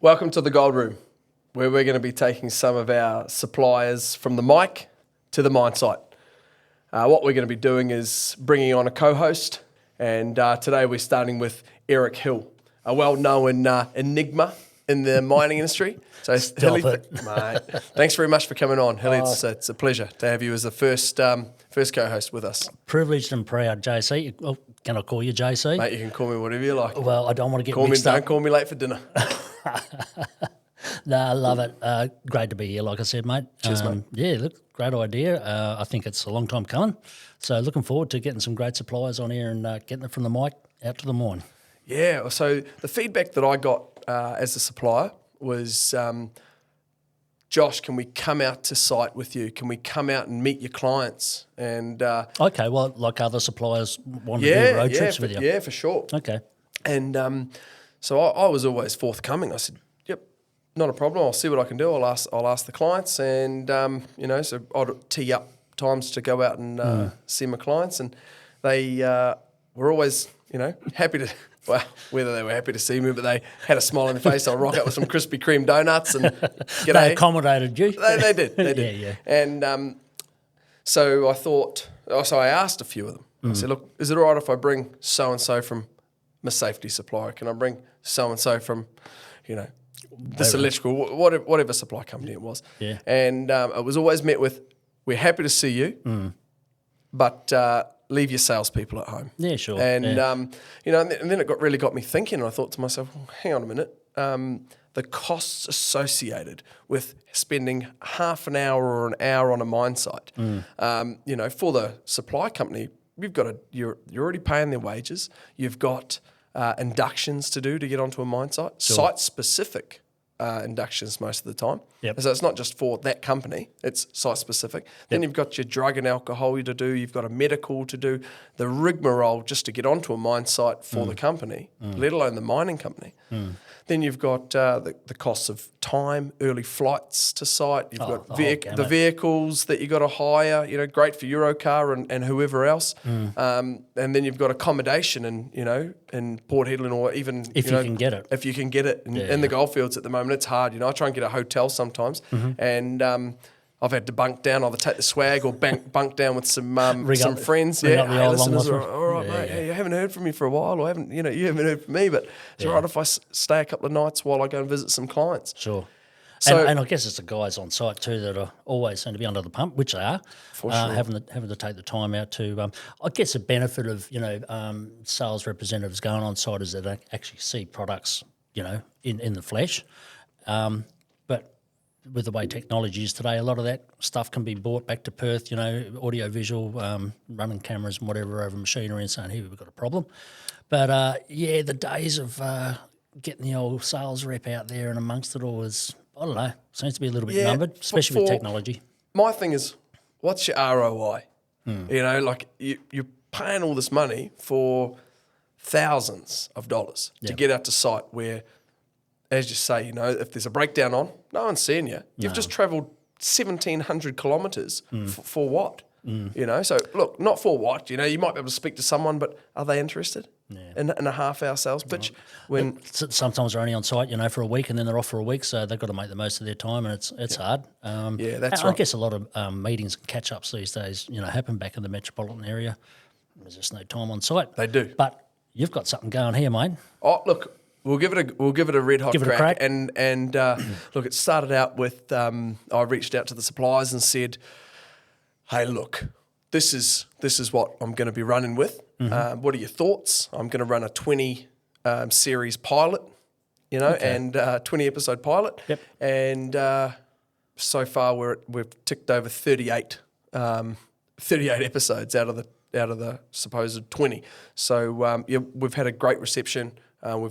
Welcome to the Gold Room, where we're going to be taking some of our suppliers from the mic to the mine site. What we're going to be doing is bringing on a co-host, and today we're starting with Eric Hill, a well-known enigma in the mining industry. So, Hilly, mate, thanks very much for coming on, Hilly. It's a pleasure to have you as the first co-host with us. Privileged and proud, JC. Well, can I call you JC? Mate, you can call me whatever you like. Well, I don't want to get mixed up. Don't call me late for dinner. No, I love it. Great to be here, like I said, mate. Cheers, mate. Yeah, look, great idea. I think it's a long time coming. So looking forward to getting some great suppliers on here and getting it from the mic out to the mine. Yeah, so the feedback that I got as a supplier was, Josh, can we come out to site with you? Can we come out and meet your clients? And okay, well, like other suppliers want to do road trips with you. Yeah, for sure. Okay. And so I was always forthcoming. I said, yep, not a problem. I'll see what I can do. I'll ask the clients, and so I'd tee up times to go out and see my clients, and they were always, happy to. Well, whether they were happy to see me, but they had a smile on their face. I'll rock up with some Krispy Kreme donuts and g'day. They accommodated you. They did. Yeah. And so I asked a few of them. I said, look, is it all right if I bring so-and-so from my safety supplier? Can I bring so-and-so from, this electrical, whatever supply company it was? Yeah. And it was always met with, we're happy to see you, but leave your salespeople at home. Yeah, sure. And, and then it really got me thinking, and I thought to myself, well, hang on a minute. The costs associated with spending half an hour or an hour on a mine site, for the supply company, you're already paying their wages. You've got inductions to do to get onto a mine site, site-specific inductions most of the time. Yep. So it's not just for that company, it's site-specific. Then you've got your drug and alcohol to do, you've got a medical to do, the rigmarole just to get onto a mine site for the company, let alone the mining company. Then you've got the costs of time, early flights to site. You've got the vehicles that you've got to hire, great for Eurocar and whoever else. And then you've got accommodation in Port Hedland, or even... If you can get it. If you can get it. In the Goldfields at the moment, it's hard. I try and get a hotel sometimes, and I've had to bunk down, either take the swag or bunk down with some friends. Hey, listeners, all right, mate. Hey, you haven't heard from me for a while, or you haven't heard from me, but it's all right if I stay a couple of nights while I go and visit some clients. Sure. So, and I guess it's the guys on site too that are always going to be under the pump, which they are, for sure. having to take the time out to. I guess the benefit of sales representatives going on site is that they actually see products in the flesh. But with the way technology is today, a lot of that stuff can be brought back to Perth, audio visual, running cameras and whatever over machinery and saying, here, we've got a problem. But, the days of getting the old sales rep out there and amongst it all is, I don't know, seems to be a little bit numbered, especially with technology. My thing is, what's your ROI? You're paying all this money for thousands of dollars to get out to site where, as you say, if there's a breakdown on, no one's seeing you. You've just travelled 1,700 kilometres for what? So look, not for what. You might be able to speak to someone, but are they interested in a half-hour sales pitch? When sometimes they're only on site, for a week, and then they're off for a week, so they've got to make the most of their time, and it's hard. That's right. I guess a lot of meetings and catch-ups these days, happen back in the metropolitan area. There's just no time on site. They do, but you've got something going here, mate. Oh, look. We'll give it a red hot crack. And look, it started out with I reached out to the suppliers and said, "Hey, look, this is what I'm going to be running with. What are your thoughts? I'm going to run a 20 series pilot, and 20 episode pilot. Yep. And so far we've ticked over 38 episodes out of the supposed 20. So we've had a great reception. Our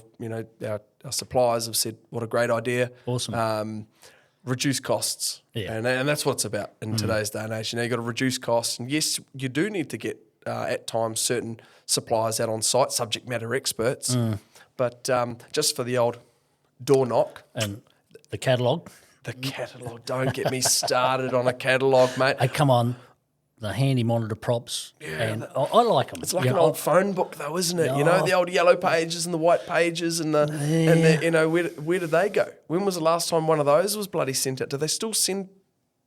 suppliers have said, what a great idea. Awesome. Reduce costs. Yeah. And that's what it's about in today's day and age. You've got to reduce costs. And yes, you do need to get, at times, certain suppliers out on site, subject matter experts. But just for the old door knock. And the catalogue. The catalogue. Don't get me started on a catalogue, mate. Hey, come on. the handy monitor props, and I like them. It's like an old phone book, though, isn't it? You know, the old yellow pages and the white pages, and you know, where did they go? When was the last time one of those was bloody sent out? Do they still send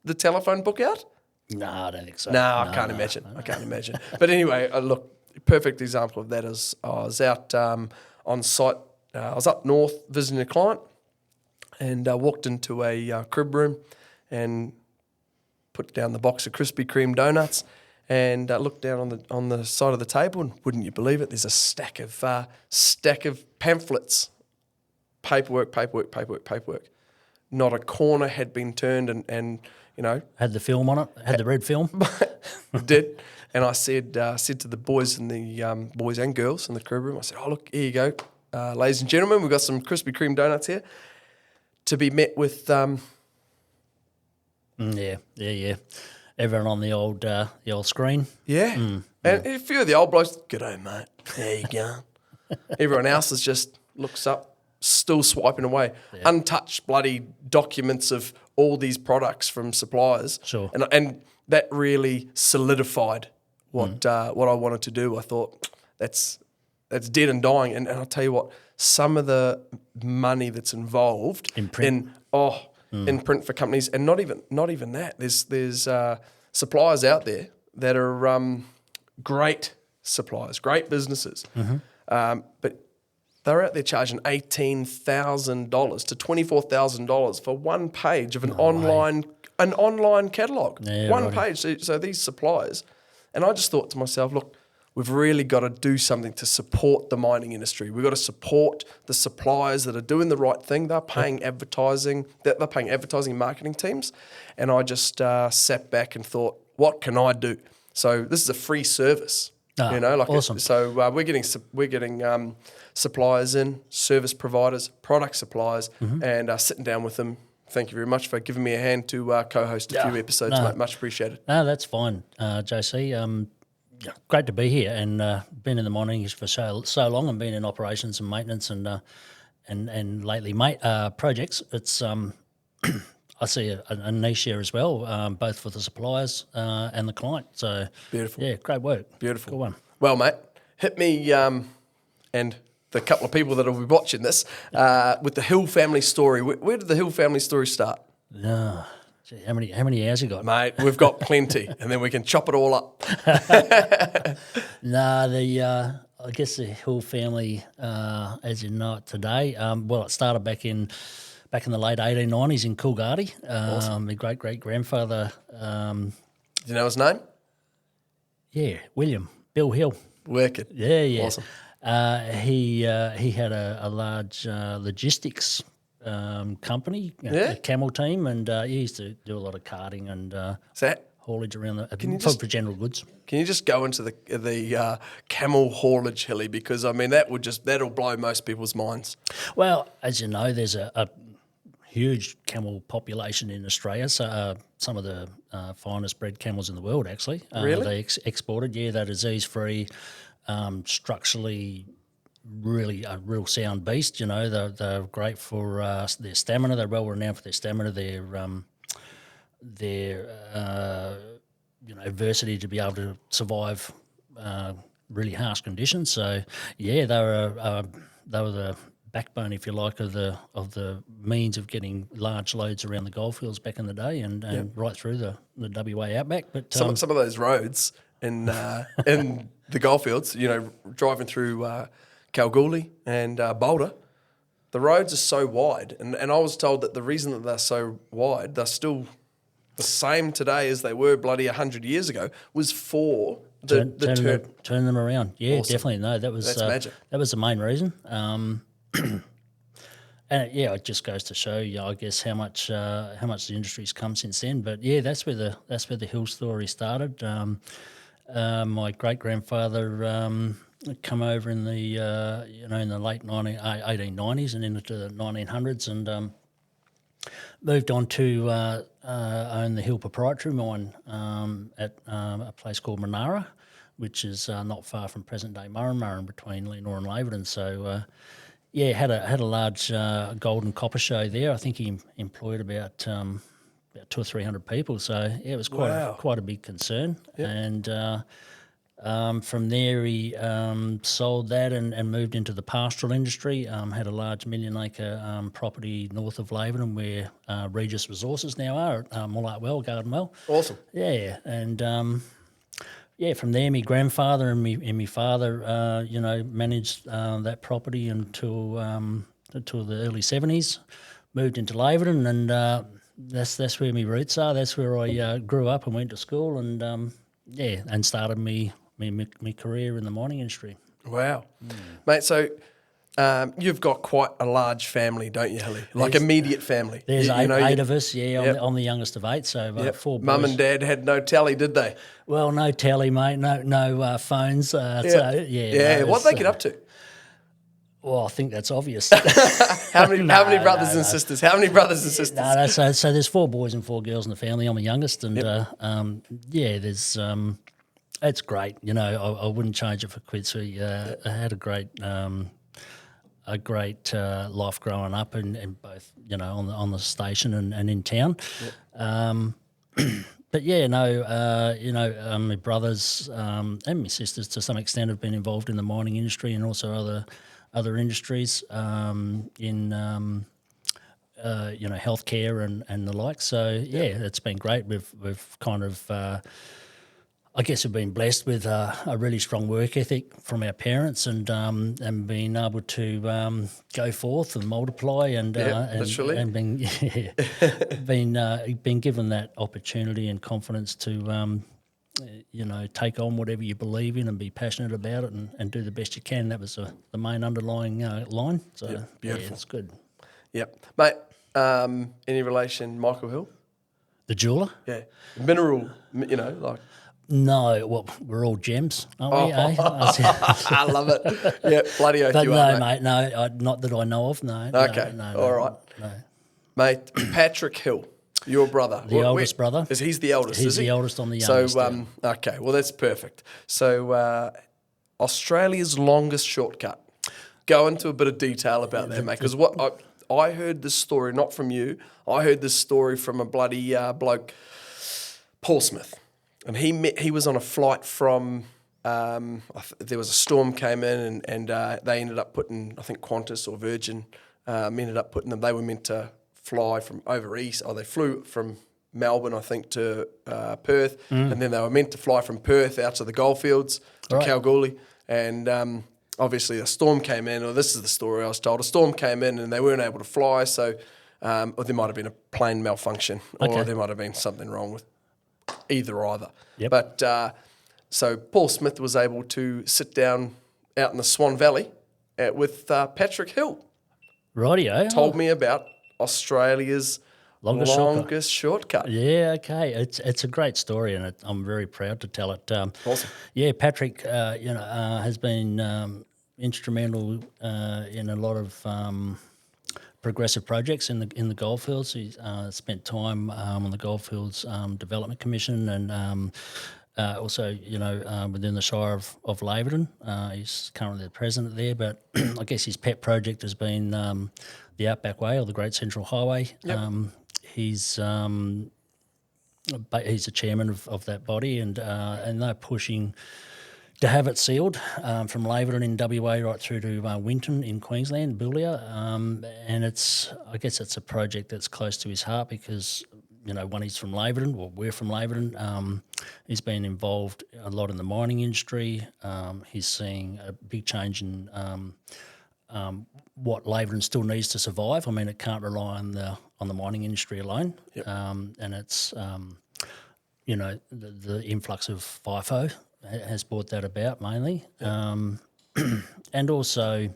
the telephone book out? No, I don't think so. No, I can't imagine. I can't imagine. But anyway, look, perfect example of that is I was out on site. I was up north visiting a client, and I walked into a crib room and put down the box of Krispy Kreme donuts and looked down on the side of the table, and wouldn't you believe it, there's a stack of pamphlets, paperwork. Not a corner had been turned, and you know, had the film on it, had the red film. Did. And I said to the boys and the boys and girls in the crib room, I said, "Oh look, here you go, ladies and gentlemen, we've got some Krispy Kreme donuts here, to be met with." Yeah. Everyone on the old screen. Yeah. And a few of the old blokes, "G'day, mate. How you going?" Everyone else is just looks up, still swiping away. Yeah. Untouched bloody documents of all these products from suppliers. Sure. And that really solidified what I wanted to do. I thought, that's dead and dying. And I'll tell you what, some of the money that's involved in print. In print for companies, and not even that. There's suppliers out there that are great suppliers, great businesses, but they're out there charging $18,000 to $24,000 for one page of an online catalogue. Yeah, one page. So these suppliers, and I just thought to myself, look, we've really got to do something to support the mining industry. We've got to support the suppliers that are doing the right thing. They're paying advertising. They're paying advertising and marketing teams. And I just sat back and thought, what can I do? So this is a free service. Awesome. So we're getting suppliers in, service providers, product suppliers, and sitting down with them. Thank you very much for giving me a hand to co-host a few episodes, mate. Much appreciated. No, that's fine, JC. Great to be here, and been in the mining industry for so long, and been in operations and maintenance and lately projects. It's I see a niche here as well, both for the suppliers and the client. So beautiful, yeah, great work, beautiful, good one. Well, mate, hit me and the couple of people that will be watching this with the Hill family story. Where did the Hill family story start? Gee, how many hours you got, mate? We've got plenty, and then we can chop it all up. I guess the Hill family, as you know it today, it started back in the late 1890s in Kalgoorlie. Awesome. My great grandfather. Do you know his name? Yeah, Bill Hill. Wicked. Yeah. Awesome. He had a large logistics company, a camel team, and he used to do a lot of carting and haulage around for general goods. Can you just go into the camel haulage, Hilly? Because I mean that'll blow most people's minds. Well, as you know, there's a huge camel population in Australia. So some of the finest bred camels in the world, actually. Really? They exported. Yeah, they're disease-free, structurally really a real sound beast. You know, they're great for their stamina. They're well renowned for their stamina. Their adversity to be able to survive really harsh conditions. So yeah, they were the backbone, if you like, of the means of getting large loads around the Goldfields back in the day, and right through the WA Outback. But some of those roads in the Goldfields, driving through Kalgoorlie and Boulder, the roads are so wide, and I was told that the reason that they're so wide, they're still the same today as they were bloody 100 years ago, was for turn them around. Yeah, awesome. Definitely. No, that's magic. That was the main reason. And it just goes to show, I guess, how much the industry's come since then. But yeah, that's where the Hill story started. My great grandfather come over in the in the late 1890s and into the 1900s, and moved on to own the Hill Proprietary Mine at a place called Monara, which is not far from present day Murrin between Leonora and Laverton. So had a large gold and copper show there. I think he employed about about 200 or 300 people. So yeah, it was quite a big concern. Yep. And from there, he sold that and moved into the pastoral industry. Had a large 1 million acre property north of Laverton where Regis Resources now are at Mullartwell, Garden Well. Awesome. Yeah, and from there, my grandfather and my father, managed that property until the early 70s. Moved into Laverton, and that's where my roots are. That's where I grew up and went to school, and and started my career in the mining industry. Wow. Mate, so you've got quite a large family, don't you, Hilly? Like immediate family. There's eight of us, I'm the youngest of 8, so 4 boys. Mum and Dad had no telly, did they? Well, no telly, mate, no phones. What they get up to? Well, I think that's obvious. How many brothers and sisters? How many brothers and sisters? So there's 4 boys and 4 girls in the family. I'm the youngest, and there's it's great. I wouldn't change it for quits. We had a great life growing up, and both on the station and in town. Yep. But my brothers and my sisters to some extent have been involved in the mining industry and also other industries in healthcare and the like. So it's been great. We've kind of I guess we've been blessed with a really strong work ethic from our parents, and being able to go forth and multiply and been given that opportunity and confidence to take on whatever you believe in and be passionate about it and do the best you can. That was the main underlying line. So beautiful. It's good. Yep, mate. Any relation, Michael Hill? The jeweller? Yeah, mineral. Like. No, well, we're all gems, aren't we? I love it. Yeah, bloody oath you are, mate. No, not that I know of, no. Okay, no, all right. No. Mate, Patrick Hill, your brother. The oldest brother. He's the eldest, He's the eldest, I'm the youngest. So, okay, well, that's perfect. So, Australia's longest shortcut. Go into a bit of detail about that, mate, because what I heard this story, not from you, I heard this story from a bloody bloke, Paul Smith. And he was on a flight from, there was a storm came in and they ended up putting, I think Qantas or Virgin ended up putting them, they were meant to fly from over east, or they flew from Melbourne, I think, to Perth, and then they were meant to fly from Perth out to the Goldfields, to Kalgoorlie, and obviously a storm came in, or this is the story I was told, a storm came in and they weren't able to fly, so, or there might have been a plane malfunction, or there might have been something wrong with either. Yep. But so Paul Smith was able to sit down out in the Swan Valley with Patrick Hill. Rightio. Told me about Australia's longest shortcut. Yeah, okay. It's a great story, and I'm very proud to tell it. Awesome. Yeah, Patrick, has been instrumental in a lot of progressive projects in the Goldfields. He's spent time on the Goldfields Development Commission and also, within the Shire of Laverton. He's currently the president there, but I guess his pet project has been the Outback Way, or the Great Central Highway. Yep. He's the chairman of that body, and they're pushing to have it sealed from Laverton in WA right through to Winton in Queensland, Gualia, and I guess it's a project that's close to his heart because one, he's from Laverton, well, we're from Laverton. He's been involved a lot in the mining industry. He's seeing a big change in what Laverton still needs to survive. I mean, it can't rely on the mining industry alone, and it's the influx of FIFO has brought that about mainly, and also,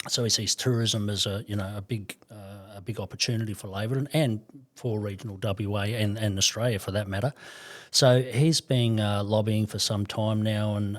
so he sees tourism as a big opportunity for Laverton and for regional WA and Australia for that matter. So he's been lobbying for some time now, and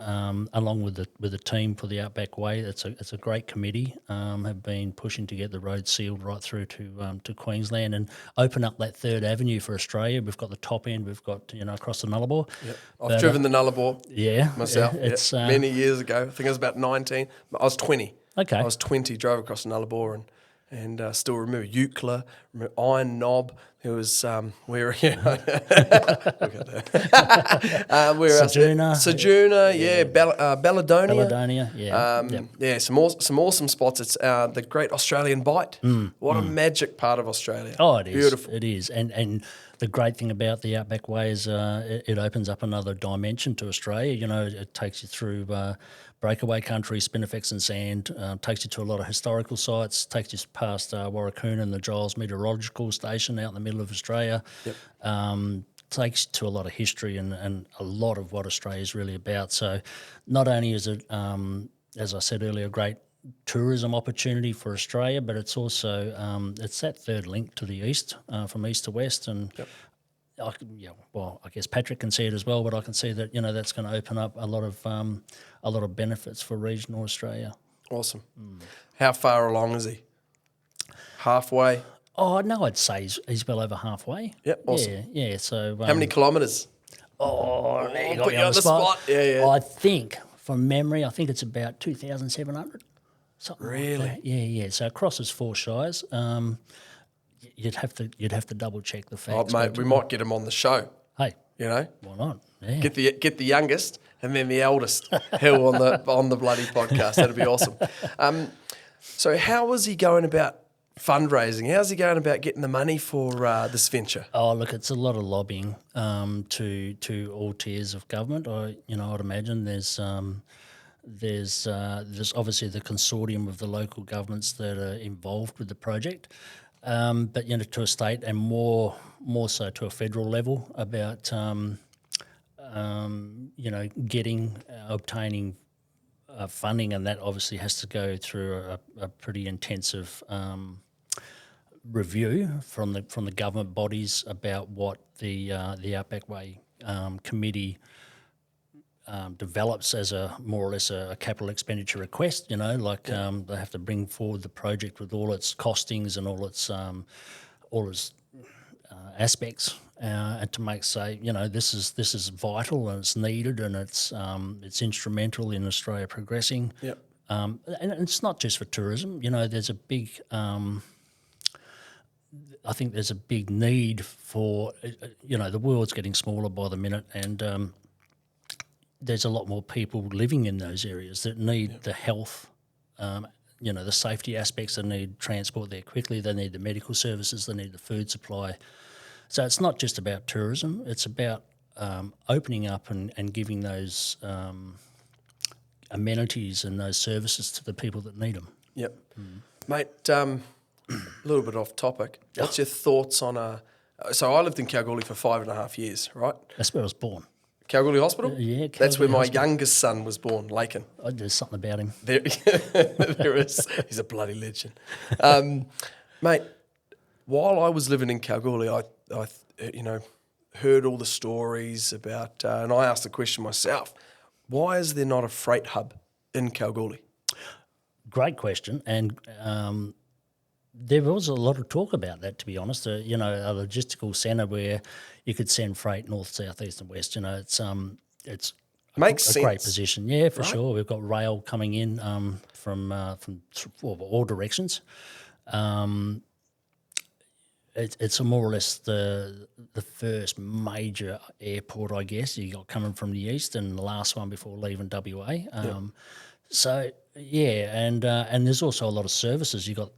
along with the team for the Outback Way, it's a great committee. Have been pushing to get the road sealed right through to Queensland and open up that third avenue for Australia. We've got the top end, we've got across the Nullarbor. Yep. I've driven the Nullarbor. Myself. It's many years ago. I think I was about 19. I was 20. Okay. I was 20. Drove across the Nullarbor and And still remember Eucla, remember Iron Knob. There was where look at that. Where Sojourner, Balladonia. Balladonia, Some awesome spots. It's the Great Australian Bight. What a magic part of Australia. Oh, it is. Beautiful. It is. And the great thing about the Outback Way is it opens up another dimension to Australia. You know, it takes you through breakaway country, spinifex and sand, takes you to a lot of historical sites, takes you past Warracoon and the Giles Meteorological Station out in the middle of Australia. Takes you to a lot of history and a lot of what Australia is really about. So not only is it, as I said earlier, a great tourism opportunity for Australia, but it's also it's that third link to the east, from east to west, and I guess Patrick can see it as well, but I can see that that's going to open up a lot of benefits for regional Australia. Awesome. How far along is he? Halfway. Oh no, I'd say he's well over halfway. Yep, awesome. Yeah. So how many kilometres? Oh, you got put me you on the spot. Yeah. I think from memory, it's about 2,700. Something really? Like that. Yeah. So it crosses 4 shires. You'd have to double check the facts. Oh, mate, we might get him on the show. Hey, why not? Yeah. Get the youngest and then the eldest Hill on the bloody podcast. That'd be awesome. So how was he going about fundraising? How's he going about getting the money for this venture? Oh, look, it's a lot of lobbying to all tiers of government. I'd imagine there's obviously the consortium of the local governments that are involved with the project, but to a state and more so to a federal level about obtaining funding, and that obviously has to go through a pretty intensive review from the government bodies about what the Outback Way committee develops as more or less a capital expenditure request. They have to bring forward the project with all its costings and all its aspects, and to say this is vital and it's needed and it's instrumental in Australia progressing. Yep. And it's not just for tourism. There's a big I think there's a big need for, the world's getting smaller by the minute, and there's a lot more people living in those areas that need the health, the safety aspects. They need transport there quickly. They need the medical services. They need the food supply. So it's not just about tourism. It's about opening up and giving those amenities and those services to the people that need them. Yep. Mate, a little bit off topic. What's your thoughts on so I lived in Kalgoorlie for 5.5 years, right? That's where I was born. Kalgoorlie Hospital? Yeah, that's where my Hospital. youngest son was born, Lakin. Oh, there's something about him. There is. He's a bloody legend. Mate, while I was living in Kalgoorlie, I heard all the stories about, and I asked the question myself, why is there not a freight hub in Kalgoorlie? Great question, and there was a lot of talk about that, to be honest. A logistical centre where you could send freight north, south, east, and west. It's Makes a sense. great position. Yeah, for Right. sure. We've got rail coming in from all directions. It's more or less the first major airport, I guess, you got coming from the east, and the last one before leaving WA. So yeah, and there's also a lot of services. You've got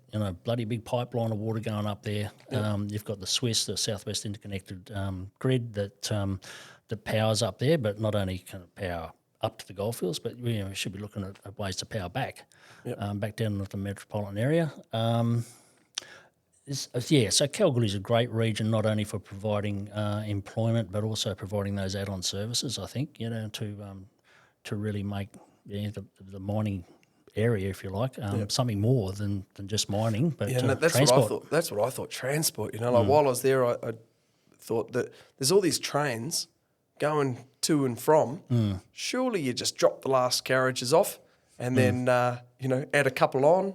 bloody big pipeline of water going up there. You've got the the Southwest Interconnected Grid that powers up there, but not only can it power up to the Goldfields, but we should be looking at ways to power back, back down into the metropolitan area. So Kalgoorlie is a great region, not only for providing employment, but also providing those add-on services. I think to really make the mining area, if you like, something more than just mining, but that's transport. what I thought. That's what I thought. Transport. While I was there, I thought that there's all these trains going to and from. Surely you just drop the last carriages off, and then add a couple on,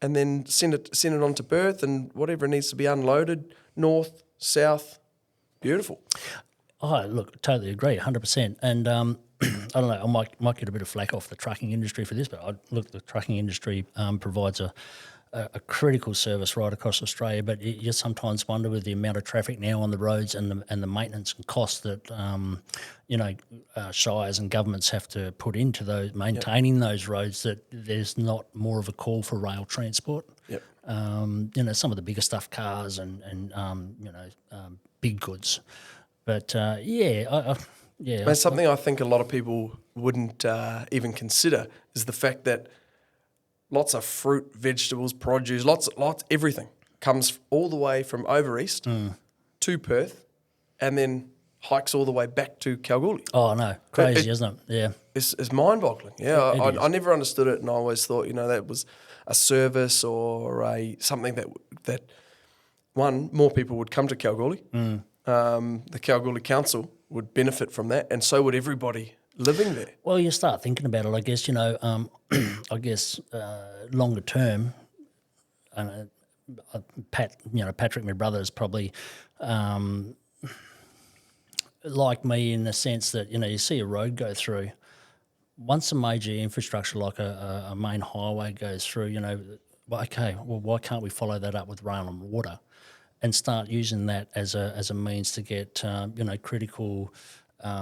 and then send it on to Perth, and whatever needs to be unloaded, north, south. Beautiful. Oh, look, totally agree, 100%. And I don't know, I might get a bit of flack off the trucking industry for this, but the trucking industry provides a critical service right across Australia, but you sometimes wonder with the amount of traffic now on the roads and the maintenance and costs that shires and governments have to put into those maintaining those roads, that there's not more of a call for rail transport. Yep. Some of the bigger stuff, cars and big goods, but But something I think a lot of people wouldn't even consider is the fact that lots of fruit, vegetables, produce, lots, everything comes all the way from over east to Perth, and then hikes all the way back to Kalgoorlie. Oh no, crazy, isn't it? Yeah, It's mind-boggling. Yeah, I is. never understood it, and I always thought that was a service or something that one, more people would come to Kalgoorlie. The Kalgoorlie Council would benefit from that, and so would everybody living there. Well, you start thinking about it, I guess, longer term, Patrick, my brother, is probably like me in the sense that, you see a road go through. Once a major infrastructure like a main highway goes through, why can't we follow that up with rail and water and start using that as a means to get, critical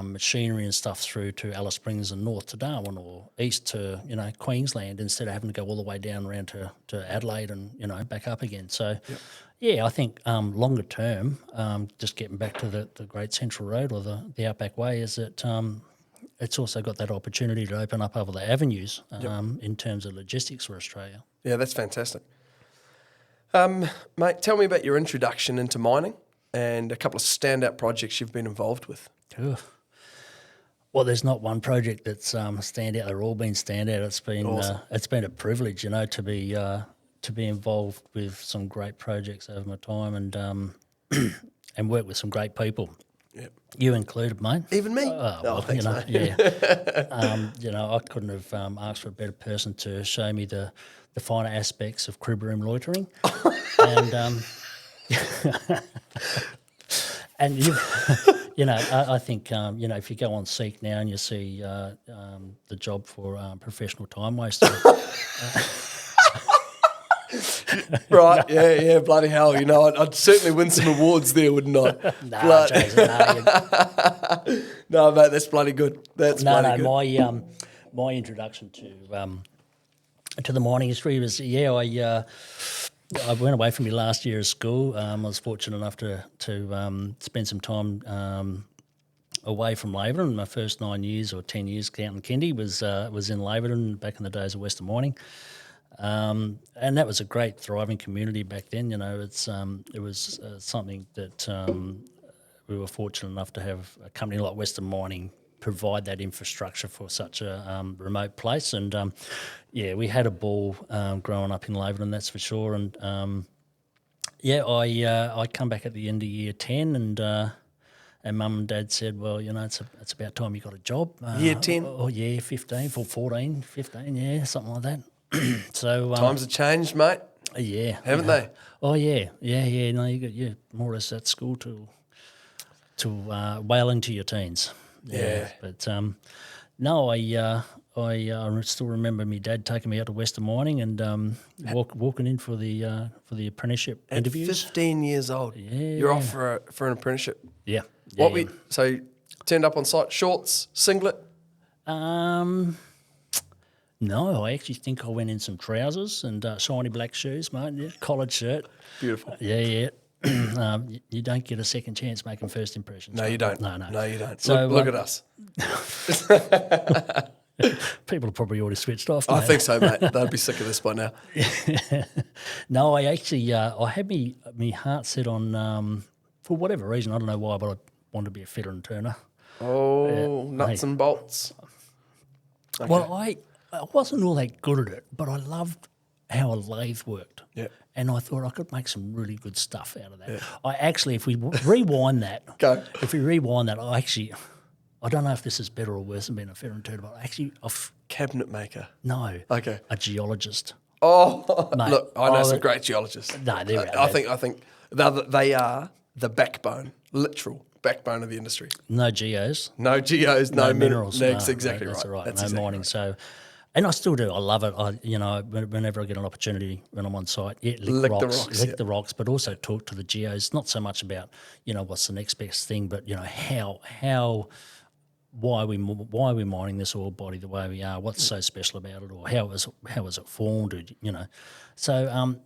machinery and stuff through to Alice Springs and north to Darwin, or east to Queensland, instead of having to go all the way down around to Adelaide and back up again. So I think longer term, just getting back to the Great Central Road or the Outback Way, is that it's also got that opportunity to open up other avenues in terms of logistics for Australia. Yeah, that's fantastic. Mate, tell me about your introduction into mining and a couple of standout projects you've been involved with. Ugh. Well, there's not one project that's standout. They're all been standout. It's been awesome. It's been a privilege, to be involved with some great projects over my time and and work with some great people. Yep. You included, mate. Even me? Thanks, mate. Yeah. I couldn't have asked for a better person to show me the finer aspects of crib room loitering, and and you. I think, if you go on Seek now and you see the job for professional time waster. Right, yeah, bloody hell. I'd certainly win some awards there, wouldn't I? No, mate, that's bloody good. That's bloody good. My introduction to the mining history was, I went away from me last year of school. I was fortunate enough to spend some time away from Laverton. My first 9 years or 10 years counting kindy was in Laverton back in the days of Western Mining, and that was a great thriving community back then. It was something that we were fortunate enough to have a company like Western Mining provide that infrastructure for such a remote place. And we had a ball growing up in Laverton, that's for sure. And I come back at the end of year 10 and Mum and Dad said, well, it's about time you got a job. Year 10? Oh, 15, 14, 15, something like that. So times have changed, mate. Yeah. Haven't they? Oh, yeah. No, you more or less at school to whale into your teens. Yeah. But no, I still remember my dad taking me out to Western Mining and walking in for the apprenticeship At interviews. 15 years old. Yeah. You're off for an apprenticeship. Yeah. So turned up on site, shorts, singlet? No, I actually think I went in some trousers and shiny black shoes, mate. Yeah, collared shirt. Beautiful. Yeah. You don't get a second chance making first impressions. No, you don't. No, you don't. So, look at us. People have probably already switched off. I think so, mate. They'd be sick of this by now. No, I actually I had me heart set on for whatever reason, I don't know why, but I wanted to be a fitter and turner. Oh, nuts and bolts. Okay. Well, I wasn't all that good at it, but I loved how a lathe worked. Yeah. And I thought I could make some really good stuff out of that. Yeah. I actually, if we rewind that, I don't know if this is better or worse than being a fitter and turner, but actually, cabinet maker. No. Okay. A geologist. Oh, mate, look, I know some great geologists. No, they're I think they are the backbone, literal backbone of the industry. No geos. No geos, no minerals. That's no, exactly that's right. right. That's no exactly mining. Right. So, And I still do. I love it. Whenever I get an opportunity when I'm on site, lick the rocks, but also talk to the geos. Not so much about what's the next best thing, but why are we mining this ore body the way we are? What's so special about it, or how was it formed? So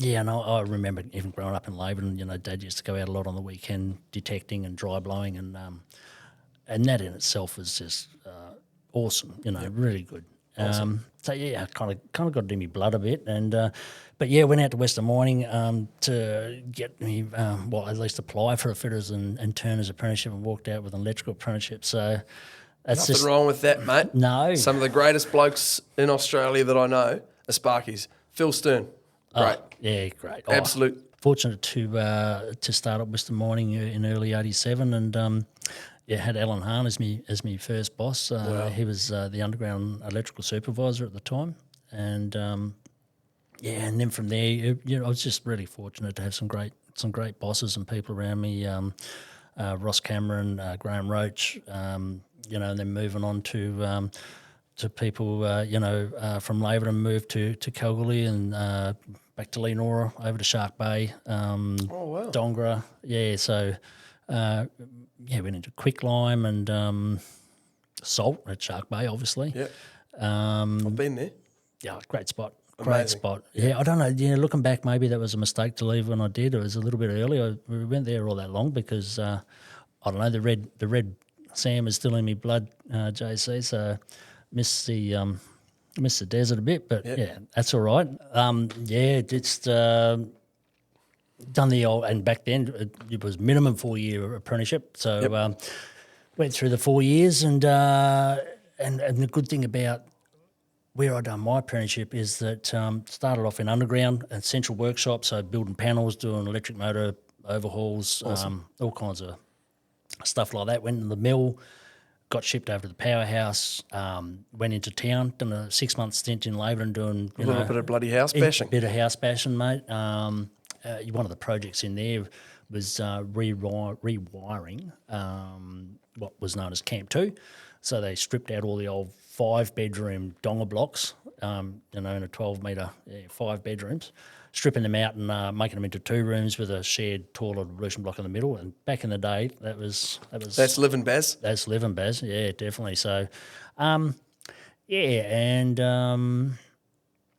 and I remember even growing up in Laverton, Dad used to go out a lot on the weekend detecting and dry blowing, and that in itself was just awesome, really good. Awesome. I kind of got it in my blood a bit, and went out to Western Mining to get me, at least apply for a fitters and turners apprenticeship, and walked out with an electrical apprenticeship. So that's Nothing wrong with that, mate. No. Some of the greatest blokes in Australia that I know are Sparkies. Phil Stern, great. Great. Absolute. Fortunate to start up Western Mining in early '87, and had Alan Hahn as me first boss. Wow. He was the underground electrical supervisor at the time, and and then from there, I was just really fortunate to have some great bosses and people around me. Ross Cameron, Graham Roach, and then moving on to people, from Laverton moved to Kalgoorlie and back to Leonora, over to Shark Bay, wow. Dongra. Yeah, so went into quicklime and salt at Shark Bay, obviously. Yeah. I've been there. Yeah, great spot. Amazing. Great spot. Yeah, I don't know. Yeah, looking back, maybe that was a mistake to leave when I did. It was a little bit early. We went there all that long because I don't know. The red Sam is still in my blood, JC. So miss the desert a bit, but that's all right. Just done the old, and back then it was minimum 4-year apprenticeship. So went through the 4 years, and the good thing about where I done my apprenticeship is that started off in underground and central workshop, so building panels, doing electric motor overhauls, all kinds of stuff like that. Went to the mill, got shipped over to the powerhouse, went into town, done a 6-month stint in Laverton doing A little bit of bloody house bashing. Bit of house bashing, mate. One of the projects in there was rewiring what was known as Camp 2. So they stripped out all the old 5-bedroom donga blocks, in a 12-metre, 5 bedrooms, stripping them out and making them into 2 rooms with a shared toilet ablution block in the middle. And back in the day, that's living Baz. That's living Baz, yeah, definitely. So, and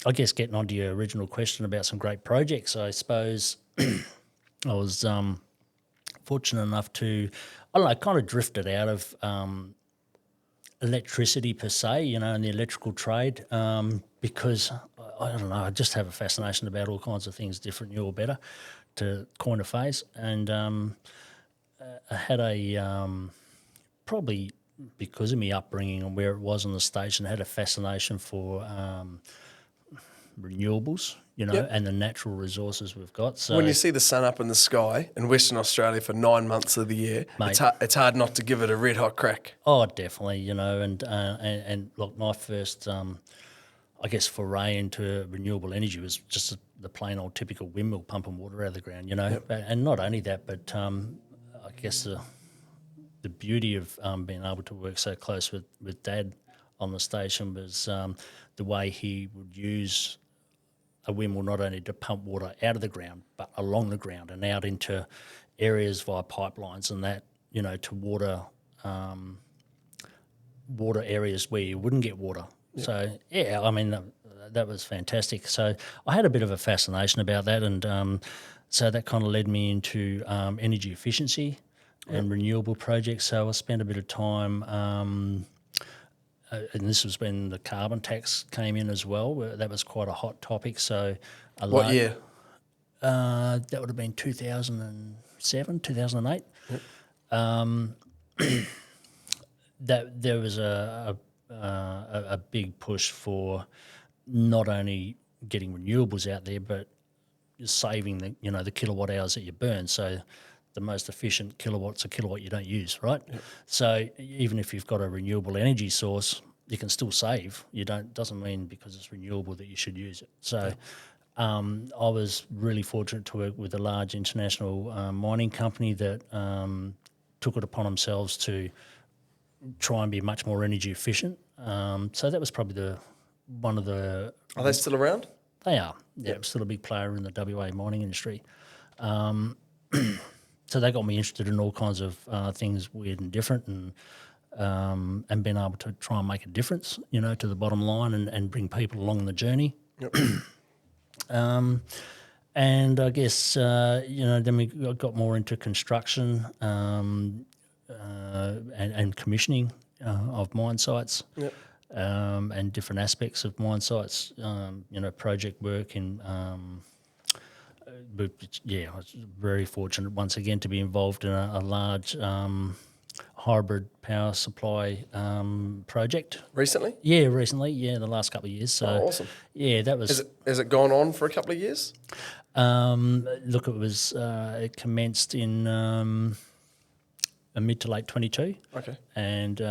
I guess getting on to your original question about some great projects, I suppose I was fortunate enough to, kind of drifted out of electricity per se, in the electrical trade, because I don't know, I just have a fascination about all kinds of things, different, new or better, to coin a phrase. And I had probably because of my upbringing and where it was on the station, I had a fascination for renewables, and the natural resources we've got. So when you see the sun up in the sky in Western Australia for 9 months of the year, mate, it's hard not to give it a red hot crack. Oh, definitely, and look, my first, I guess, foray into renewable energy was just the plain old typical windmill pumping water out of the ground, and not only that, but I guess the beauty of being able to work so close with Dad on the station was the way he would use a windmill not only to pump water out of the ground, but along the ground and out into areas via pipelines and that, to water areas where you wouldn't get water. Yeah. So, that was fantastic. So I had a bit of a fascination about that, and so that kind of led me into energy efficiency and renewable projects. So I spent a bit of time and this was when the carbon tax came in as well. That was quite a hot topic. So, what year? That would have been 2007, 2008. Yep. That there was a big push for not only getting renewables out there, but saving the kilowatt hours that you burn. So the most efficient kilowatt's a kilowatt you don't use, right? Yep. So even if you've got a renewable energy source, you can still save. Doesn't mean because it's renewable that you should use it. So I was really fortunate to work with a large international mining company that took it upon themselves to try and be much more energy efficient So that was probably one of the. Are they still around? They are. Yeah, still a big player in the WA mining industry. So they got me interested in all kinds of things weird and different, and being able to try and make a difference, to the bottom line and bring people along the journey. Yep. And I guess, then we got more into construction and commissioning of mine sites. Yep. And different aspects of mine sites, project work and I was very fortunate once again to be involved in a large hybrid power supply project. Recently? Yeah, the last couple of years. So, awesome. Yeah, that was. Has it gone on for a couple of years? Look, it commenced in mid to late 22. Okay. And,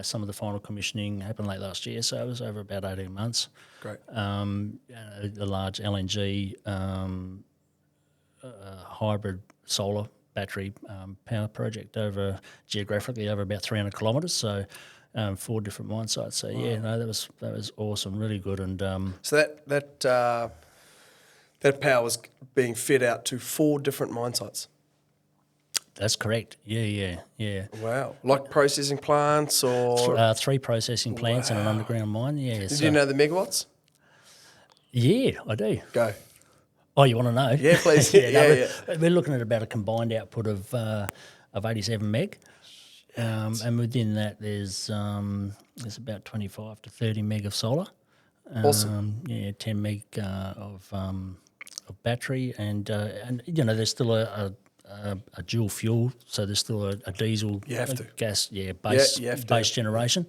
some of the final commissioning happened late last year, so it was over about 18 months. Great. The large LNG hybrid solar battery power project geographically over about 300 kilometres, so 4 different mine sites. So, that was awesome, really good. And so that power was being fed out to 4 different mine sites? That's correct. Yeah. Wow. Like processing plants or? 3 processing plants and an underground mine, yeah. Did you know the megawatts? Yeah, I do. Go. Oh, you want to know? Yeah, please. We're looking at about a combined output of 87 meg. And within that there's about 25 to 30 meg of solar. Awesome. 10 meg of battery and there's still a dual fuel, so there's still a diesel gas base generation.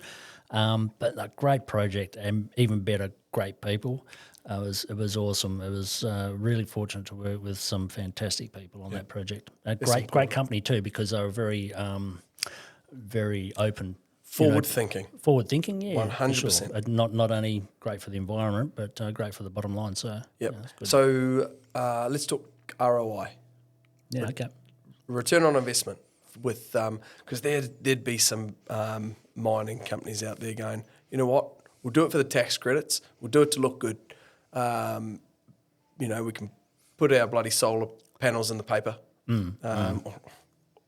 But a great project and even better, great people. It was awesome. It was really fortunate to work with some fantastic people on that project. A great company too, because they were very very open. Forward thinking, yeah, 100%. Sure. Not only great for the environment, but great for the bottom line. So So let's talk ROI. Yeah, okay. Return on investment, with because there'd be some mining companies out there going, you know what, we'll do it for the tax credits, we'll do it to look good. We can put our bloody solar panels in the paper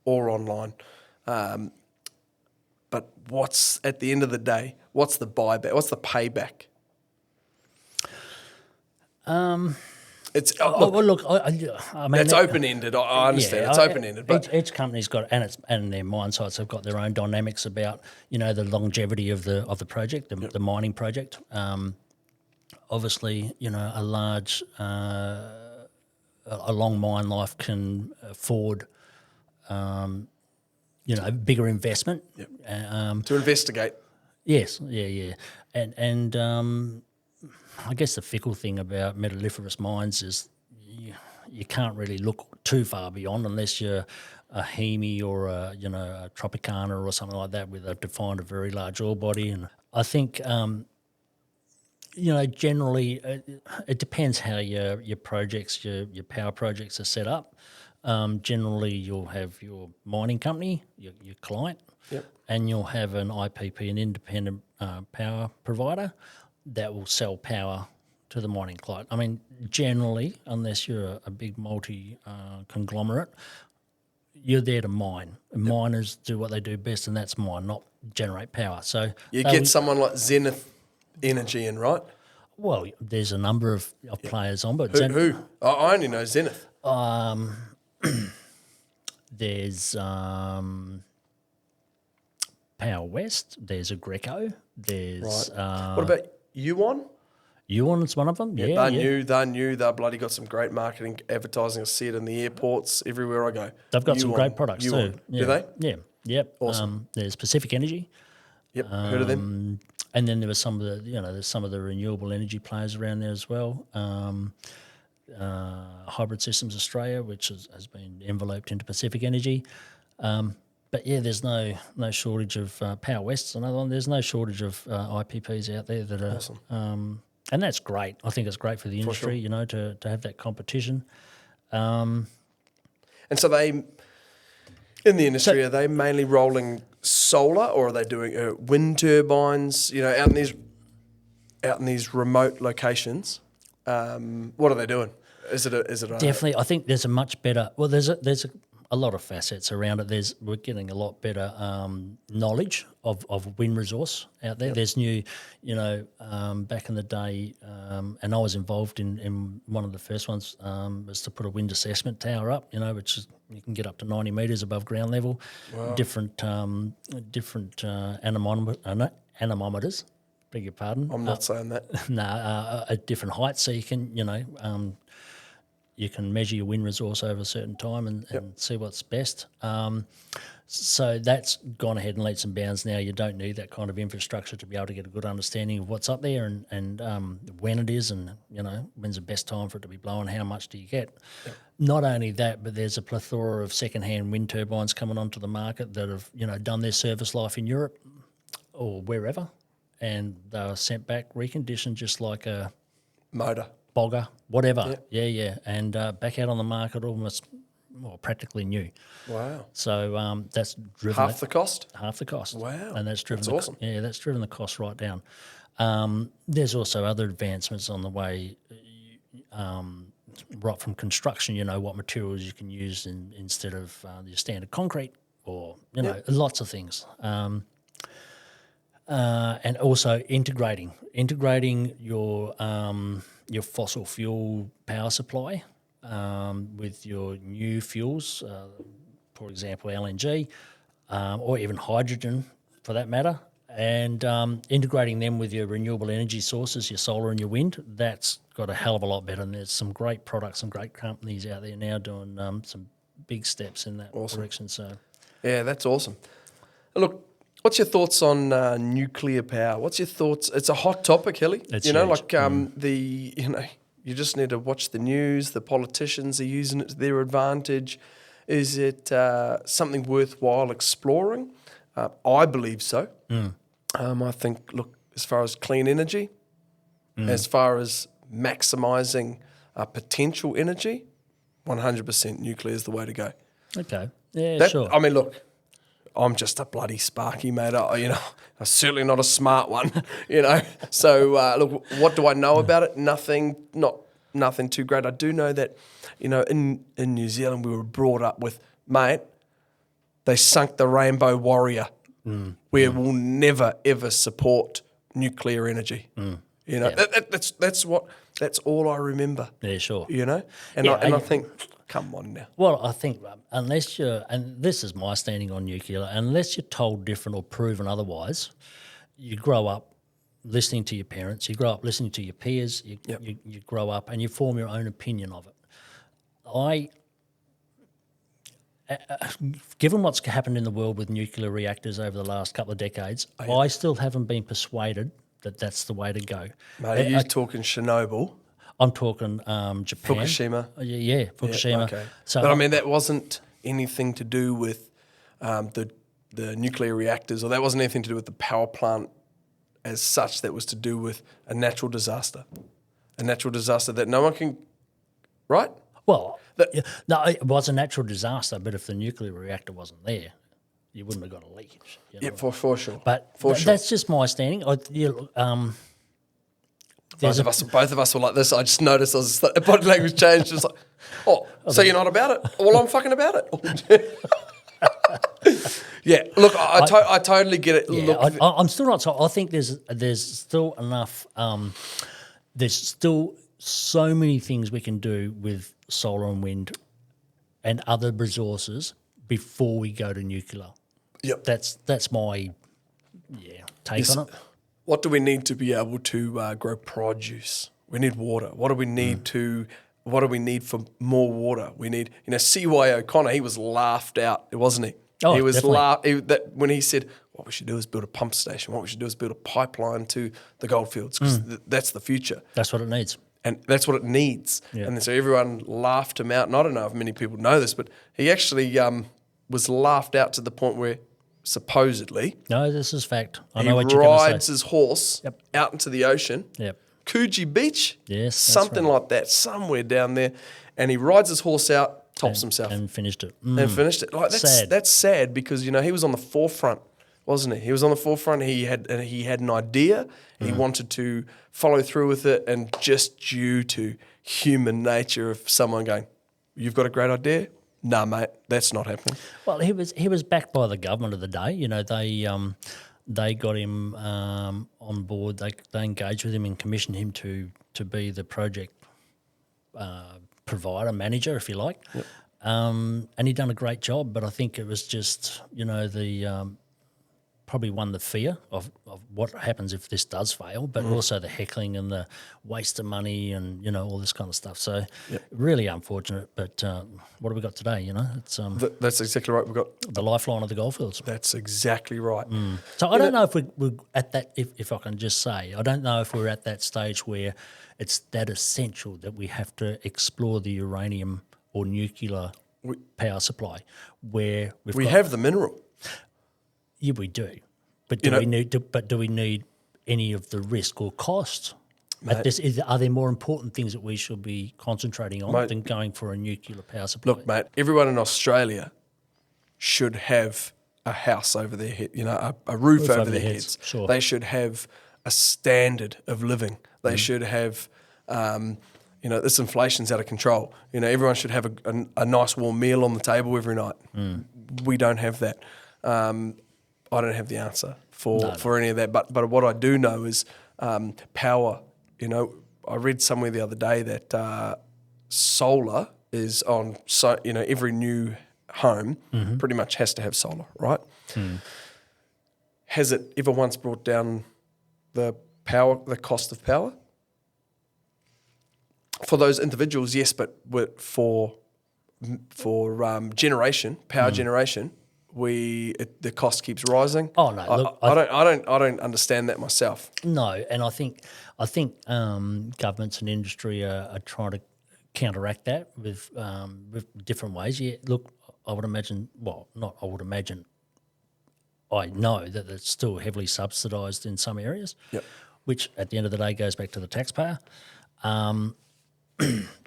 or online. But what's at the end of the day? What's the buyback? What's the payback? It's look. I mean, it's open ended. I understand. It's open ended, but each company's got and their mine sites have got their own dynamics about the longevity of the project, the mining project. Obviously, a large, a long mine life can afford, bigger investment. Yep. To investigate. Yes, yeah. And I guess the fickle thing about metalliferous mines is you can't really look too far beyond unless you're a Hemi or a Tropicana or something like that, where they've defined a very large ore body. And I think generally it depends how your projects, your power projects are set up. Generally, you'll have your mining company, your client, and you'll have an IPP, an independent power provider, that will sell power to the mining client. I mean, generally, unless you're a big conglomerate, you're there to mine. Miners do what they do best, and that's mine, not generate power. So you get someone like Zenith Energy in, right? Well, there's a number of players on, but who? I only know Zenith. There's Power West. There's Aggreko. There's what about Yuan? Yuan's one of them. Yeah, they're new. They've bloody got some great marketing, advertising. I see it in the airports everywhere I go. They've got some great products too. Yeah. Do they? Yeah. Yep. Awesome. There's Pacific Energy. Yep. Heard of them? And then there was some of the, there's some of the renewable energy players around there as well. Hybrid Systems Australia, which has been enveloped into Pacific Energy. But yeah, there's no shortage of Power West's another one. There's no shortage of IPPs out there that are awesome. And that's great. I think it's great for the industry, to have that competition. And so they, in the industry, are they mainly rolling solar, or are they doing wind turbines? You know, out in these remote locations. What are they doing? Is it Definitely, I think there's a much better. Well, there's a lot of facets around it. We're getting a lot better knowledge of wind resource out there. Yep. There's new, back in the day, and I was involved in one of the first ones, was to put a wind assessment tower up. Which is, you can get up to 90 metres above ground level. Wow. Different anemometers. Beg your pardon. I'm not saying that. At different heights, so you can you can measure your wind resource over a certain time and see what's best. So that's gone ahead and leaps and bounds now. You don't need that kind of infrastructure to be able to get a good understanding of what's up there and when it is, and when's the best time for it to be blowing. How much do you get? Yep. Not only that, but there's a plethora of second-hand wind turbines coming onto the market that have done their service life in Europe or wherever, and they were sent back reconditioned just like a motor. Bogger, whatever. Yeah. And back out on the market practically new. Wow. So that's driven half the cost? Half the cost. Wow. And that's driven awesome. Yeah, that's driven the cost right down. There's also other advancements on the way, right from construction, what materials you can use instead of your standard concrete, or, lots of things. And also integrating your fossil fuel power supply with your new fuels, for example, LNG, or even hydrogen for that matter, and integrating them with your renewable energy sources, your solar and your wind. That's got a hell of a lot better, and there's some great products, some great companies out there now doing some big steps in that direction. So, yeah, that's awesome. Look, what's your thoughts on nuclear power? What's your thoughts? It's a hot topic, Hilly. It's huge. You just need to watch the news. The politicians are using it to their advantage. Is it something worthwhile exploring? I believe so. I think, look, as far as clean energy, as far as maximising potential energy, 100% nuclear is the way to go. Okay. Yeah, sure. I mean, look, I'm just a bloody sparky, mate. I'm certainly not a smart one, So, look, what do I know about it? Nothing too great. I do know that, in New Zealand we were brought up with, mate, they sunk the Rainbow Warrior. We will never, ever support nuclear energy. That's all I remember. Yeah, sure. I think, come on now. Well, I think unless you're, and this is my standing on nuclear, unless you're told different or proven otherwise, you grow up listening to your parents, you grow up listening to your peers, you grow up and you form your own opinion of it. Given what's happened in the world with nuclear reactors over the last couple of decades, I still haven't been persuaded that that's the way to go. Mate, are you talking Chernobyl? I'm talking Japan. Fukushima? Yeah, Fukushima. Yeah, okay. So, but I mean, that wasn't anything to do with the nuclear reactors, or that wasn't anything to do with the power plant as such. That was to do with a natural disaster. A natural disaster that no one can... Right? Well, no, it was a natural disaster, but if the nuclear reactor wasn't there, you wouldn't have got a leakage. Yeah, for sure. But that's just my standing. Both of us were like this. I just noticed the body language changed. It's like, so you're not about it? Well, I'm fucking about it. Yeah, look, I totally get it. Yeah, look, I'm still not. I think there's still enough. There's still so many things we can do with solar and wind and other resources before we go to nuclear. Yep. That's my take on it. What do we need to be able to grow produce? We need water. What do we need for more water? We need, C.Y. O'Connor, he was laughed out, wasn't he? Oh, he was definitely. when he said, what we should do is build a pump station. What we should do is build a pipeline to the Goldfields, because that's the future. That's what it needs. And that's what it needs. Yeah. And so everyone laughed him out. And I don't know if many people know this, but he actually was laughed out to the point where supposedly... No, this is fact. I know what you're going to say. He rides his horse out into the ocean. Yep. Coogee Beach? Yes, something right. like that, somewhere down there. And he rides his horse out, tops himself. And finished it. And finished it. Like, that's sad because, he was on the forefront wasn't he? He was on the forefront. He had an idea. He wanted to follow through with it, and just due to human nature of someone going, "You've got a great idea." Nah, mate, that's not happening. Well, he was backed by the government of the day. You know, they got him on board. They engaged with him and commissioned him to be the project provider, manager, if you like. Yep. And he done a great job. But I think it was just, you know, the probably one, the fear of what happens if this does fail, but also the heckling and the waste of money and, you know, all this kind of stuff. So really unfortunate, but what have we got today, you know? It's That's exactly right. We've got the lifeline of the Goldfields. That's exactly right. So I don't know if we're at that, if I can just say, I don't know if we're at that stage where it's that essential that we have to explore the uranium or nuclear power supply, where We have the mineral. Yeah, we do. But do we need any of the risk or cost? At this, are there more important things that we should be concentrating on than going for a nuclear power supply? Look, mate, everyone in Australia should have a house over their head, you know, a roof over their heads. Sure. They should have a standard of living. They should have, you know, this inflation's out of control. You know, everyone should have a nice warm meal on the table every night. We don't have that. I don't have the answer for any of that. But what I do know is power. You know, I read somewhere the other day that solar is on, so you know, every new home pretty much has to have solar, right? Has it ever once brought down the cost of power? For those individuals, yes, but for generation, power generation, the cost keeps rising. Oh no, look, I don't understand that myself. No, and I think governments and industry are trying to counteract that with different ways. Yeah, look, I would imagine. Well, not I would imagine. I know that it's still heavily subsidised in some areas, which at the end of the day goes back to the taxpayer.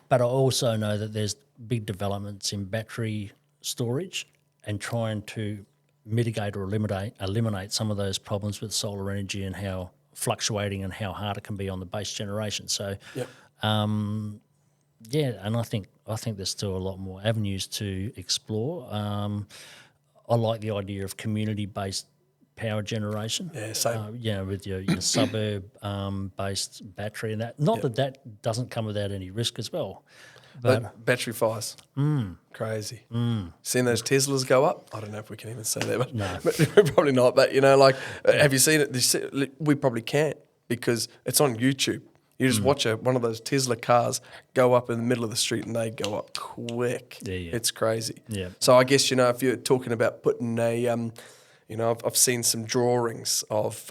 But I also know that there's big developments in battery storage and trying to mitigate or eliminate some of those problems with solar energy and how fluctuating and how hard it can be on the base generation. So, and I think there's still a lot more avenues to explore. I like the idea of community-based power generation. Yeah, same. With your suburb-based battery and that. Not that doesn't come without any risk as well. But battery fires, crazy. Seen those Teslas go up? I don't know if we can even say that, but probably not. But, you know, like, have you seen it? We probably can't because it's on YouTube. You just watch one of those Tesla cars go up in the middle of the street and they go up quick. Yeah. It's crazy. Yeah. So I guess, you know, if you're talking about putting a, you know, I've seen some drawings of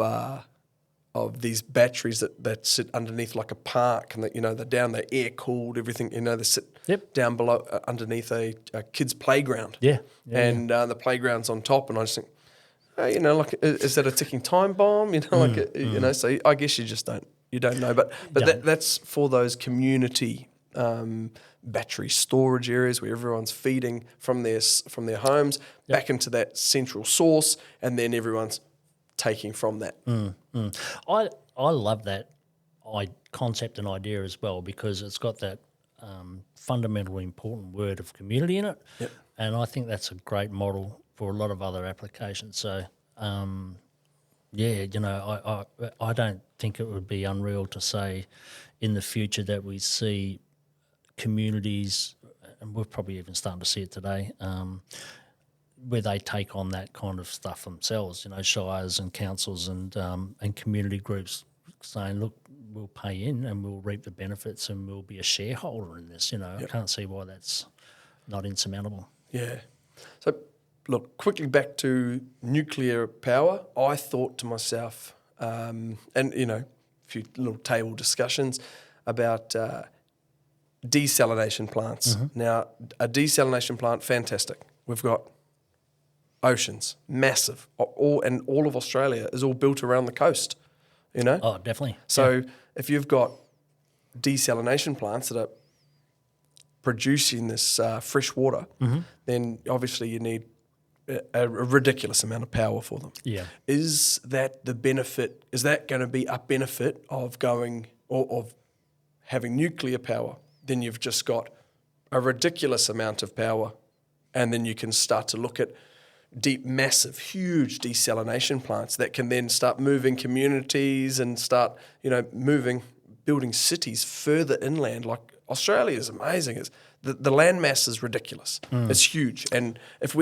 these batteries that sit underneath like a park, and that, you know, they're down, they're air cooled, everything, you know, they sit down below underneath a kid's playground. And the playground's on top, and I just think, you know, like, is that a ticking time bomb? You know, you know, so I guess you don't know, but that's for those community battery storage areas where everyone's feeding from their homes back into that central source, and then everyone's taking from that. I love that concept and idea as well, because it's got that fundamentally important word of community in it, and I think that's a great model for a lot of other applications. So, you know, I don't think it would be unreal to say in the future that we see communities, and we're probably even starting to see it today, where they take on that kind of stuff themselves, you know, shires and councils and community groups saying, look, we'll pay in and we'll reap the benefits and we'll be a shareholder in this, you know. I can't see why that's not insurmountable. Yeah. So, look, quickly back to nuclear power, I thought to myself, and, you know, a few little table discussions about desalination plants. Now, a desalination plant, fantastic. We've got oceans, massive. All of Australia is all built around the coast, you know? Oh, definitely. So if you've got desalination plants that are producing this fresh water, then obviously you need a ridiculous amount of power for them. Yeah. Is that the benefit? Is that going to be a benefit of going or of having nuclear power? Then you've just got a ridiculous amount of power, and then you can start to look at deep, massive, huge desalination plants that can then start moving communities and start, building cities further inland. Like Australia is amazing. The land mass is ridiculous. It's huge. And if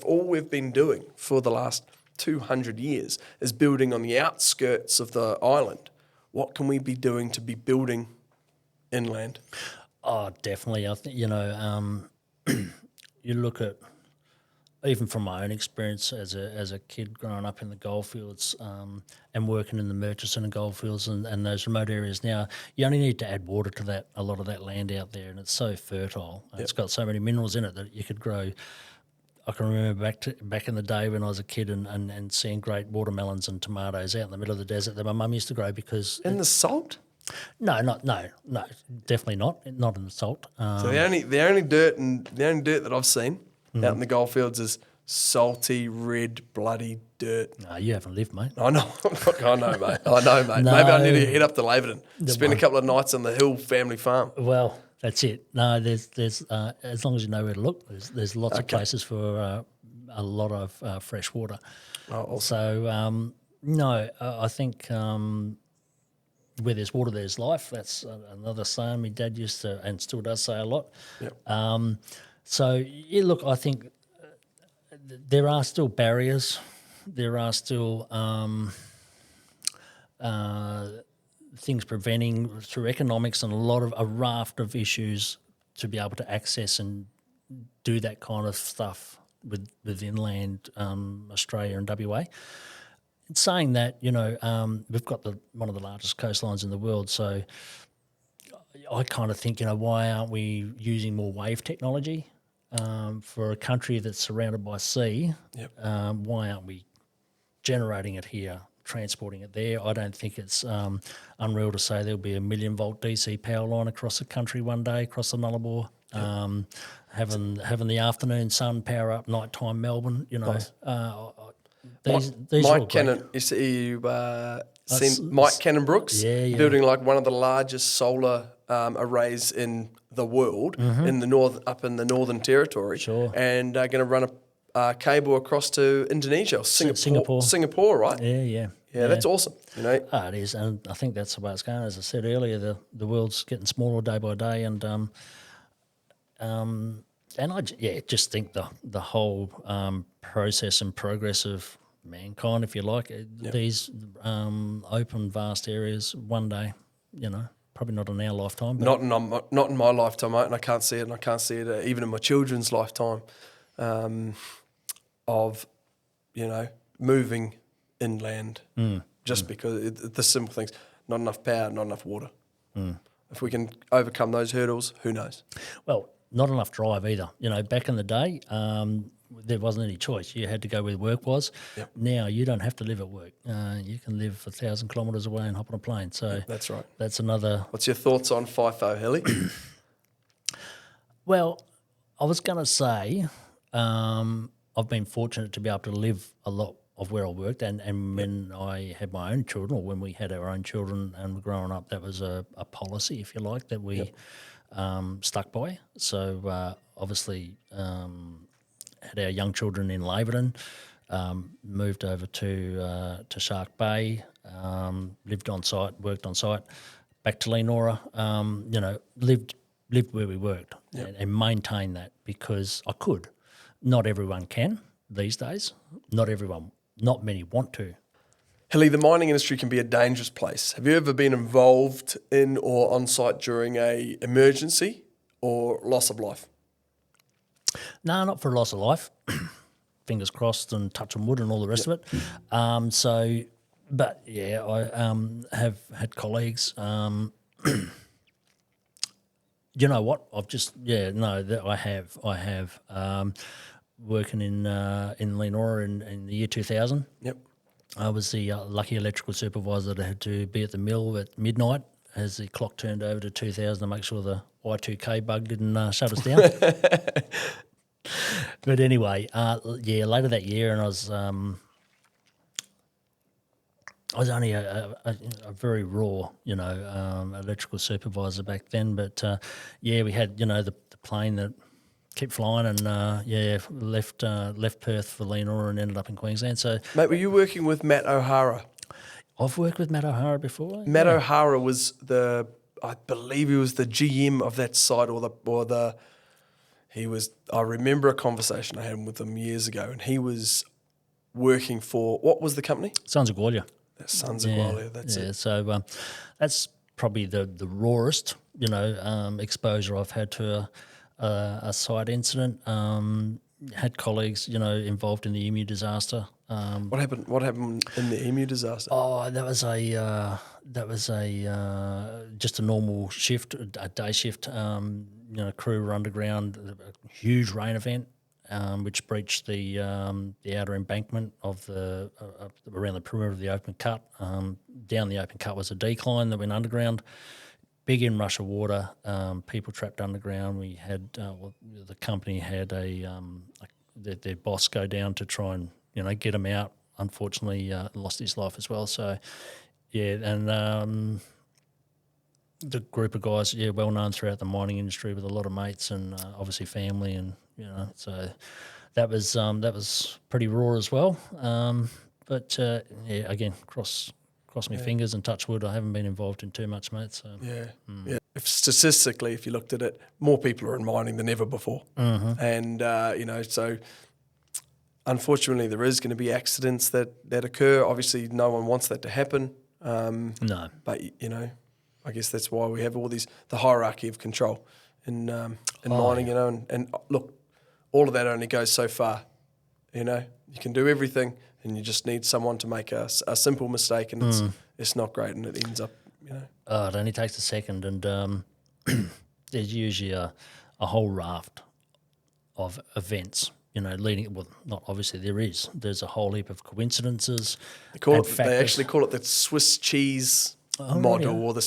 all we've been doing for the last 200 years is building on the outskirts of the island, what can we be doing to be building inland? Oh, definitely. I think, you look at, even from my own experience as a kid growing up in the Goldfields and working in the Murchison and Goldfields and those remote areas now, you only need to add water to a lot of that land out there, and it's so fertile. Yep. It's got so many minerals in it that you could grow. I can remember back in the day when I was a kid and seeing great watermelons and tomatoes out in the middle of the desert that my mum used to grow because... In the salt? No, definitely not in the salt. So the only dirt that I've seen out in the Goldfields is salty, red, bloody dirt. No, you haven't lived, mate. I know, mate. No. Maybe I need to head up to Laverton, spend a couple of nights on the Hill family farm. Well, that's it. No, there's as long as you know where to look, there's lots of places for a lot of fresh water. Oh, awesome. So I think where there's water, there's life. That's another saying my dad used to and still does say a lot. Yep. So, look, I think there are still barriers. There are still things preventing through economics and a raft of issues to be able to access and do that kind of stuff with inland Australia and WA. In saying that, we've got one of the largest coastlines in the world, so I kind of think, why aren't we using more wave technology for a country that's surrounded by sea? Yep. Why aren't we generating it here, transporting it there? I don't think it's unreal to say there'll be a 1 million volt DC power line across the country one day, across the Nullarbor, having the afternoon sun power up nighttime Melbourne. Nice. These Mike Cannon, seen Mike Cannon-Brookes building like one of the largest solar arrays in the world up in the Northern Territory. Sure. And going to run a cable across to Indonesia, or Singapore, right? Yeah, that's awesome. It is, and I think that's the way it's going. As I said earlier, the world's getting smaller day by day, and I just think the whole process and progress of mankind, if you like, these open, vast areas one day, probably not in our lifetime. But not in my lifetime, mate, and I can't see it, even in my children's lifetime of, moving inland just because the simple things, not enough power, not enough water. If we can overcome those hurdles, who knows? Well, not enough drive either. Back in the day, there wasn't any choice. You had to go where work was. Yep. Now you don't have to live at work. You can live 1,000 kilometres away and hop on a plane. So that's right. That's another. What's your thoughts on FIFO, Hilly? Well, I was going to say I've been fortunate to be able to live a lot of where I worked, and when I had my own children, or when we had our own children and were growing up, that was a policy, if you like, that we stuck by. So obviously had our young children in Laverton, moved over to Shark Bay, lived on site, worked on site, back to Leonora, lived where we worked and maintained that because I could. Not everyone can these days. Not many want to. Hilly, the mining industry can be a dangerous place. Have you ever been involved in or on site during a emergency or loss of life? No, not for loss of life. Fingers crossed and touching wood and all the rest of it. But yeah, I have had colleagues. You know what? I have. Working in Leonora in the year 2000. Yep. I was the lucky electrical supervisor that had to be at the mill at midnight as the clock turned over to 2000 to make sure the Y2K bug didn't shut us down. But anyway, later that year, and I was only a very raw, electrical supervisor back then. But we had the plane that kept flying, and left Perth for Leonora and ended up in Queensland. So, Mate, were you working with Matt O'Hara? I've worked with Matt O'Hara before. Matt O'Hara was I believe he was the GM of that site, I remember a conversation I had with him years ago, and he was working for, what was the company? Sons of Gualia. Sons of Gualia, that's it. So that's probably the rawest, exposure I've had to a site incident. Had colleagues, involved in the Emu disaster. What happened in the Emu disaster? Oh, that was just a normal shift, a day shift. Crew were underground. A huge rain event, which breached the outer embankment of around the perimeter of the open cut. Down the open cut was a decline that went underground. Big inrush of water. People trapped underground. We had the company had their boss go down to try and get him out. Unfortunately, lost his life as well. So, and the group of guys, well known throughout the mining industry with a lot of mates and obviously family, and so that was pretty raw as well. But again, cross my fingers and touch wood. I haven't been involved in too much, mate. So yeah. If statistically, if you looked at it, more people are in mining than ever before, and so. Unfortunately, there is going to be accidents that occur. Obviously, no one wants that to happen. No. But, I guess that's why we have all the hierarchy of control in mining, and look, all of that only goes so far. You can do everything, and you just need someone to make a simple mistake, and it's not great, and it ends up, Oh, it only takes a second, and there's usually a whole raft of events. Leading, well, not obviously there's a whole heap of coincidences. They actually call it the Swiss cheese model, or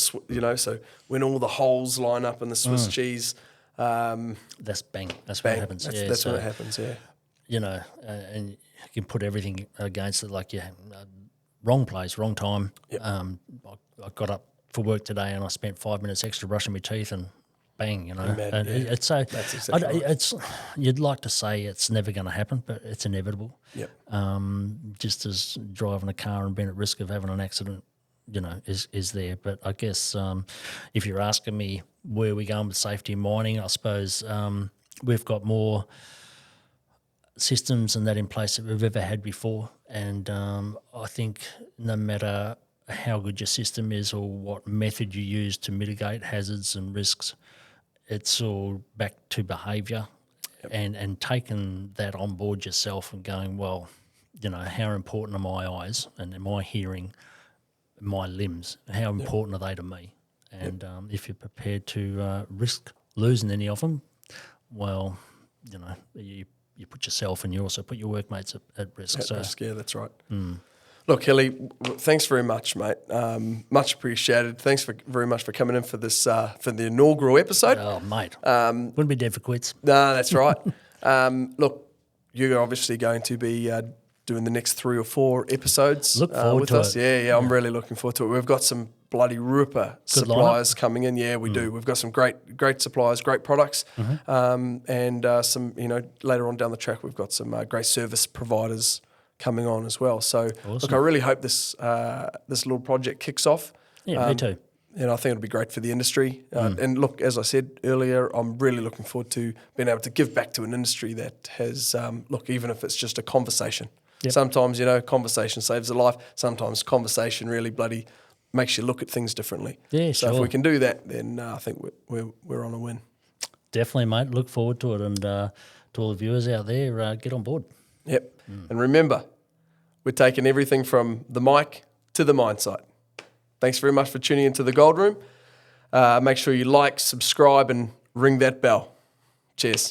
so when all the holes line up in the Swiss cheese, that's bang. That's what happens. That's when it happens. Yeah. And you can put everything against it, wrong place, wrong time. Yep. I got up for work today and I spent 5 minutes extra brushing my teeth and. Bang, It's so. That's exactly right. You'd like to say it's never going to happen, but it's inevitable. Yep. Just as driving a car and being at risk of having an accident, is there. But I guess if you're asking me where we're going with safety in mining, I suppose we've got more systems and that in place that we've ever had before, and I think no matter how good your system is or what method you use to mitigate hazards and risks, it's all back to behaviour. Yep. and taking that on board yourself and going, well, how important are my eyes and my hearing, my limbs, how important are they to me? And if you're prepared to risk losing any of them, well, you put yourself and you also put your workmates at risk. Yeah, that's right. Look, Hilly, thanks very much, mate. Much appreciated. Thanks very much for coming in for this for the inaugural episode. Oh, mate, wouldn't be dead for quits. No, that's right. Look, you're obviously going to be doing the next 3 or 4 episodes Look forward with to us. it. Yeah, I'm really looking forward to it. We've got some bloody ripper suppliers coming in. Yeah, we do. We've got some great suppliers, great products, and some, later on down the track, we've got some great service providers coming on as well. So, awesome. Look, I really hope this little project kicks off. Yeah, me too. And I think it'll be great for the industry. And look, as I said earlier, I'm really looking forward to being able to give back to an industry that has, even if it's just a conversation. Yep. Sometimes, conversation saves a life. Sometimes conversation really bloody makes you look at things differently. Yeah, so sure. if we can do that, then I think we're on a win. Definitely, mate. Look forward to it. And to all the viewers out there, get on board. Yep. And remember, we're taking everything from the mic to the mine site. Thanks very much for tuning into the Gold Room. Make sure you like, subscribe, and ring that bell. Cheers.